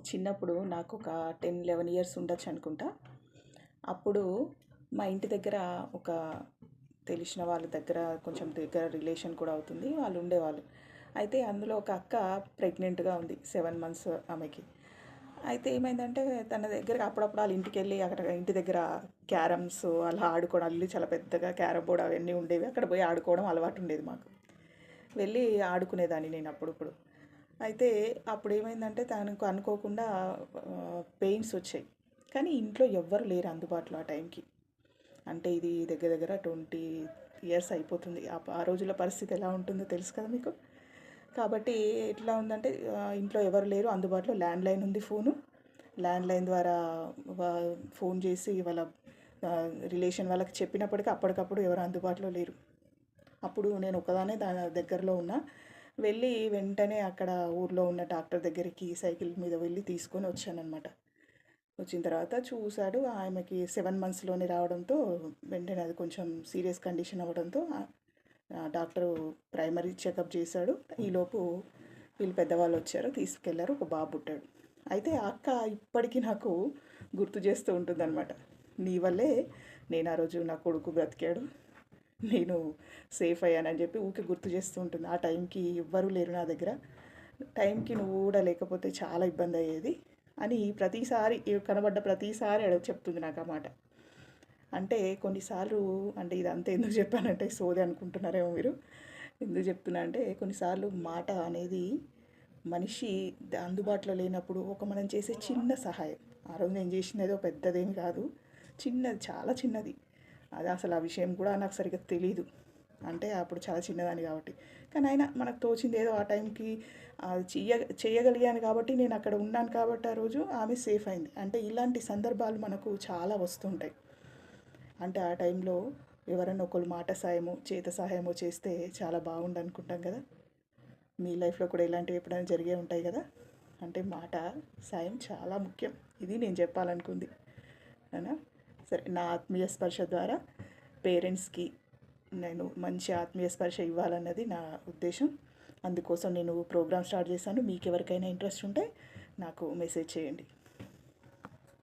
చిన్నప్పుడు నాకు ఒక 10, 11 ఇయర్స్ ఉండొచ్చు అనుకుంటా. అప్పుడు మా ఇంటి దగ్గర ఒక తెలిసిన వాళ్ళ దగ్గర కొంచెం దగ్గర రిలేషన్ కూడా అవుతుంది. వాళ్ళు ఉండేవాళ్ళు. అయితే అందులో ఒక అక్క ప్రెగ్నెంట్‌గా ఉంది. 7 మంత్స్ ఆమెకి. అయితే ఏమైందంటే తన దగ్గరకి అప్పుడప్పుడు వాళ్ళ ఇంటికెళ్ళి అక్కడ ఇంటి దగ్గర క్యారమ్స్ అలా ఆడుకోవడం అల్లి చాలా పెద్దగా క్యారమ్ బోర్డ్ అవన్నీ ఉండేవి. అక్కడ పోయి ఆడుకోవడం అలవాటు ఉండేది మాకు. వెళ్ళి ఆడుకునేదాన్ని నేను అప్పుడప్పుడు. అయితే అప్పుడేమైందంటే తనకు అనుకోకుండా పెయిన్స్ వచ్చాయి. కానీ ఇంట్లో ఎవ్వరు లేరు అందుబాటులో ఆ టైంకి. అంటే ఇది దగ్గర దగ్గర 20 ఇయర్స్ అయిపోతుంది. ఆ రోజుల్లో పరిస్థితి ఎలా ఉంటుందో తెలుసు కదా మీకు. కాబట్టి ఎట్లా ఉందంటే ఇంట్లో ఎవరు లేరు. అందుబాటులో ల్యాండ్‌లైన్ ఉంది ఫోను. ల్యాండ్‌లైన్ ద్వారా వ ఫోన్ చేసి వాళ్ళ రిలేషన్ వాళ్ళకి చెప్పినప్పటికీ అప్పటికప్పుడు ఎవరు అందుబాటులో లేరు. అప్పుడు నేను ఒక్కదాన్నే దగ్గరలో ఉన్నా. వెళ్ళి వెంటనే అక్కడ ఊర్లో ఉన్న డాక్టర్ దగ్గరికి సైకిల్ మీద వెళ్ళి తీసుకొని వచ్చాననమాట. వచ్చిన తర్వాత చూసాడు. ఆమెకి 7 మంత్స్‌లోనే రావడంతో వెంటనే అది కొంచెం సీరియస్ కండిషన్ అవ్వడంతో డాక్టరు ప్రైమరీ చెకప్ చేశాడు. ఈలోపు వీళ్ళు పెద్దవాళ్ళు వచ్చారు, తీసుకెళ్లారు. ఒక బాబు పుట్టాడు. అయితే ఆ అక్క ఇప్పటికీ నాకు గుర్తు చేస్తూ ఉంటుందన్నమాట. నీ వల్లే నేను ఆ రోజు నా కొడుకు బ్రతికాడు. నేను సేఫ్ అయ్యానని చెప్పి ఊరికే గుర్తు చేస్తూ ఉంటుంది. ఆ టైంకి ఎవ్వరూ లేరు నా దగ్గర. టైంకి నువ్వు కూడా లేకపోతే చాలా ఇబ్బంది అయ్యేది అని ప్రతిసారి కనబడ్డ ప్రతిసారి చెప్తుంది నాకు ఆ మాట. అంటే కొన్నిసార్లు అంటే ఇదంతా ఎందుకు చెప్పానంటే సోది అనుకుంటున్నారేమో మీరు. ఎందుకు చెప్తున్నా అంటే కొన్నిసార్లు మాట అనేది మనిషి అందుబాటులో లేనప్పుడు ఒక మనం చేసే చిన్న సహాయం. ఆ రోజు నేను చేసినదో పెద్దదేమి కాదు, చిన్నది, చాలా చిన్నది. అది అసలు ఆ విషయం కూడా నాకు సరిగ్గా తెలీదు. అంటే అప్పుడు చాలా చిన్నదాన్ని కాబట్టి. కానీ అయినా మనకు తోచింది ఏదో ఆ టైంకి చేయగలిగాను కాబట్టి నేను అక్కడ ఉన్నాను కాబట్టి ఆ రోజు ఆమె సేఫ్ అయింది. అంటే ఇలాంటి సందర్భాలు మనకు చాలా వస్తుంటాయి. అంటే ఆ టైంలో ఎవరైనా ఒకళ్ళు మాట సాయమో చేత సహాయమో చేస్తే చాలా బాగుండు అనుకుంటాం కదా. మీ లైఫ్లో కూడా ఇలాంటివి ఎప్పుడైనా జరిగే ఉంటాయి కదా. అంటే మాట సాయం చాలా ముఖ్యం. ఇది నేను చెప్పాలనుకుంది అవునా. సరే, నా ఆత్మీయ స్పర్శ ద్వారా పేరెంట్స్కి నేను మంచి ఆత్మీయ స్పర్శ ఇవ్వాలన్నది నా ఉద్దేశం. అందుకోసం నేను ప్రోగ్రామ్ స్టార్ట్ చేశాను. మీకు ఎవరికైనా ఇంట్రెస్ట్ ఉంటే నాకు మెసేజ్ చేయండి.